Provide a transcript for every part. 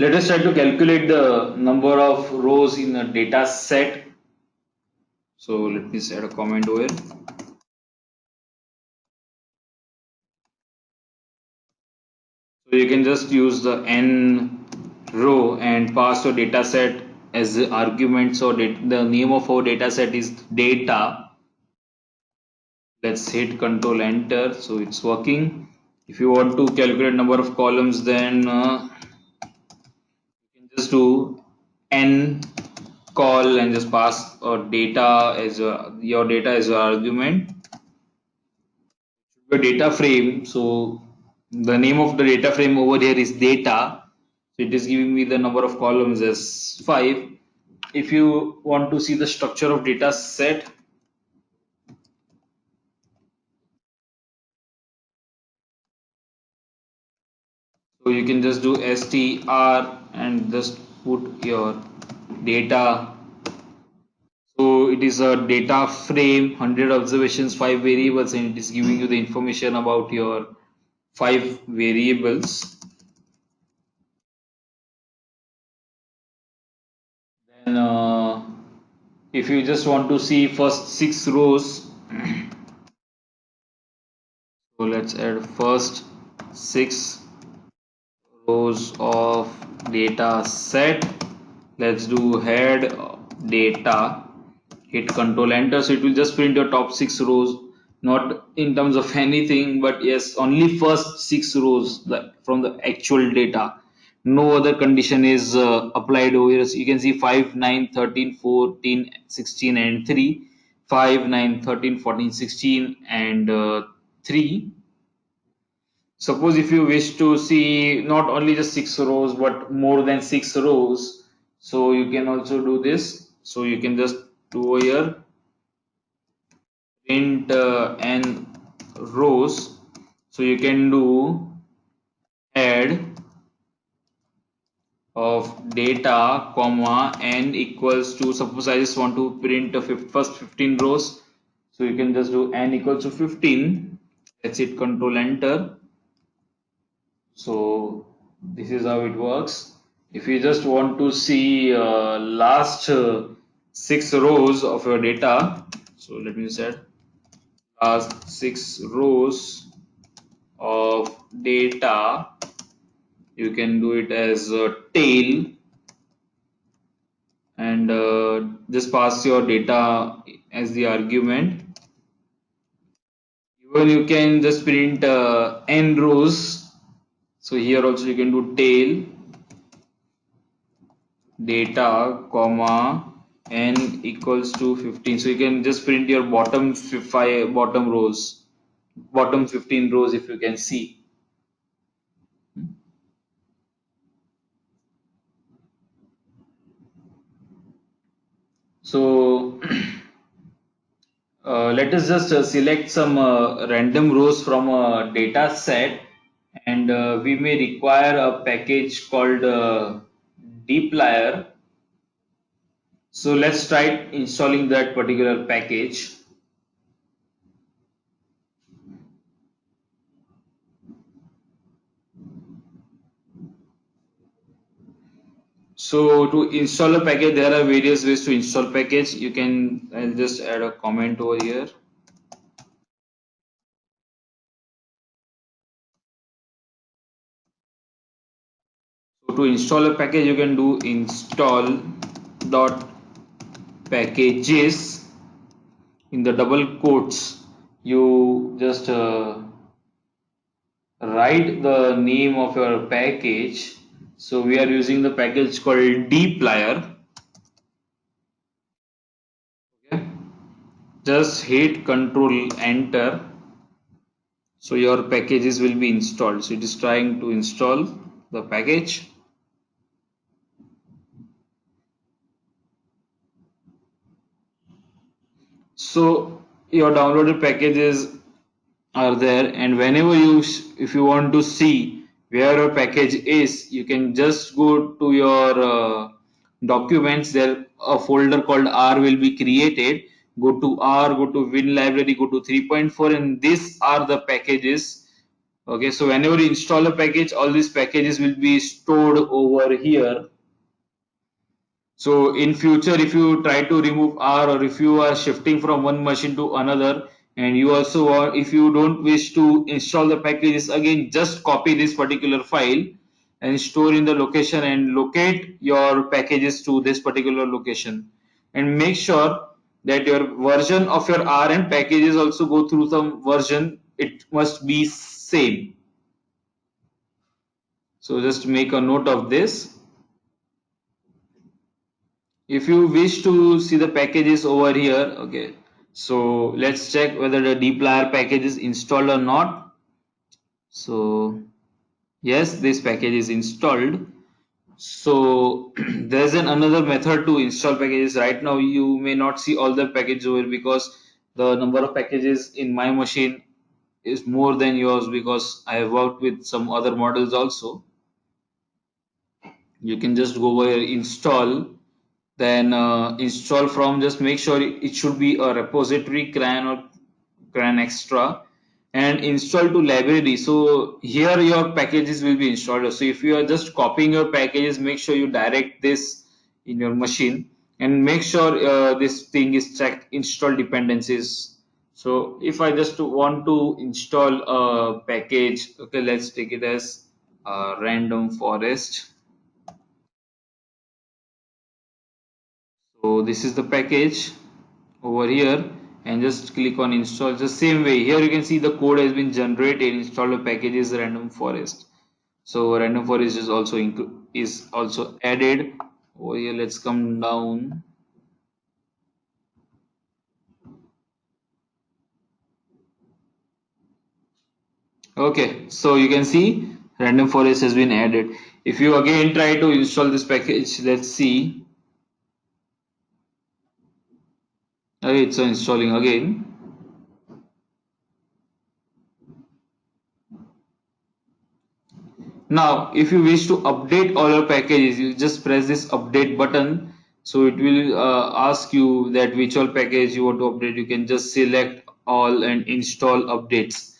Let us try to calculate the number of rows in a data set. So let me add a comment over here. So you can just use the n row and pass your data set as the argument. So the name of our data set is data. Let's hit Control Enter. So it's working. If you want to calculate number of columns, then you can just do n call and just pass data as your data as your argument. The data frame. So the name of the data frame over here is data. So it is giving me the number of columns as 5. If you want to see the structure of data set, so you can just do str and just put your data. So it is a data frame, 100 observations, 5 variables, and it is giving you the information about your 5 variables. Then if you just want to see first 6 rows, so let's add first 6 rows of data set. Let's do head data, hit Control Enter. So it will just print your top 6 rows, not in terms of anything, but yes, only first 6 rows from the actual data. No other condition is applied over here. So you can see 5, 9, 13, 14, 16 and 3. 5, 9, 13, 14, 16 and 3. Suppose if you wish to see not only just 6 rows but more than 6 rows, so you can also do this. So you can just do here print n rows. So you can do add of data comma n equals to, suppose I just want to print the first 15 rows. So you can just do n equals to 15. Let's hit Control Enter. So this is how it works. If you just want to see last 6 rows of your data, so let me set last 6 rows of data, you can do it as a tail and just pass your data as the argument. Even you can just print n rows. So here also you can do tail data comma n equals to 15. So you can just print your bottom 5 bottom rows, bottom 15 rows if you can see. So let us just select some random rows from a data set, and we may require a package called dplyr. So let's try installing that particular package. So to install a package, there are various ways to install package. You can, I'll just add a comment over here. So to install a package, you can do install dot packages. In the double quotes, you just write the name of your package. So we are using the package called dplyr. Okay. Just hit Control Enter. So your packages will be installed. So it is trying to install the package. So your downloaded packages are there, and whenever if you want to see where your package is, you can just go to your documents. There a folder called R will be created. Go to R, go to Win Library, go to 3.4, and these are the packages Okay, so whenever you install a package, all these packages will be stored over here. So in future, if you try to remove R, or if you are shifting from one machine to another, and you also want, if you don't wish to install the packages again, just copy this particular file and store in the location and locate your packages to this particular location. And make sure that your version of your R and packages also go through some version. It must be same. So just make a note of this. If you wish to see the packages over here, okay, so let's check whether the dplyr package is installed or not. So yes, this package is installed. So there's another method to install packages. Right now you may not see all the packages over, because the number of packages in my machine is more than yours, because I have worked with some other models also. You can just go over install, then install from, just make sure it should be a repository cran or cran extra, and install to library. So here your packages will be installed. So if you are just copying your packages, make sure you direct this in your machine, and make sure this thing is checked install dependencies. So if I just want to install a package, okay, let's take it as random forest. So this is the package over here, and just click on install. The same way here you can see the code has been generated. Install a package is random forest. So random forest is also added over here. Let's come down. Okay, so you can see random forest has been added. If you again try to install this package, let's see. Okay, it's installing again. Now, if you wish to update all your packages, you just press this update button. So it will ask you that which all package you want to update. You can just select all and install updates.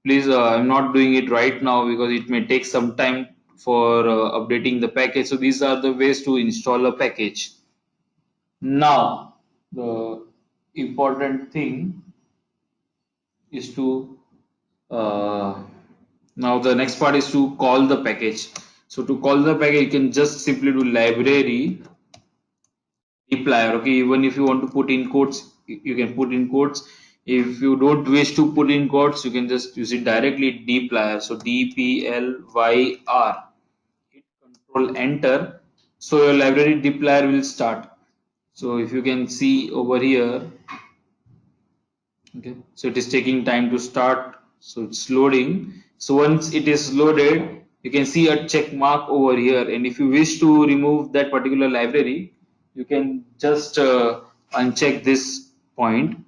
Please, I'm not doing it right now because it may take some time for updating the package. So these are the ways to install a package. Now, the important thing is to now the next part is to call the package. So to call the package, you can just simply do library dplyr. Okay, even if you want to put in quotes, you can put in quotes. If you don't wish to put in quotes, you can just use it directly dplyr. So dplyr. Hit control enter. So your library dplyr will start. So if you can see over here, okay, so it is taking time to start, so it's loading. So once it is loaded, you can see a check mark over here, and if you wish to remove that particular library, you can just uncheck this point.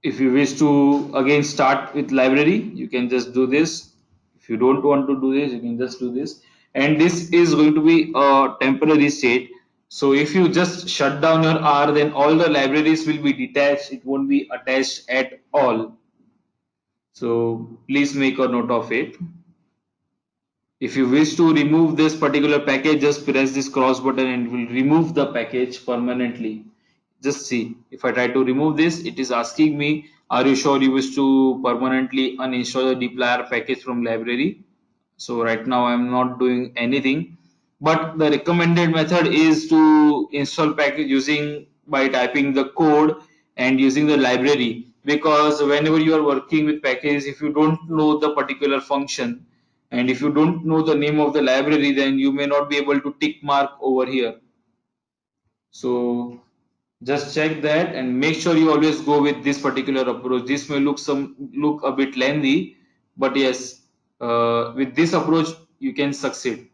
If you wish to again start with library, you can just do this. If you don't want to do this, you can just do this, and this is going to be a temporary state. So if you just shut down your R, then all the libraries will be detached, it won't be attached at all. So please make a note of it. If you wish to remove this particular package, just press this cross button and it will remove the package permanently. Just see, if I try to remove this, it is asking me, are you sure you wish to permanently uninstall the dplyr package from library? So right now I'm not doing anything, but the recommended method is to install package using by typing the code and using the library, because whenever you are working with packages, if you don't know the particular function and if you don't know the name of the library, then you may not be able to tick mark over here. So just check that and make sure you always go with this particular approach. This may look a bit lengthy, but yes, with this approach you can succeed.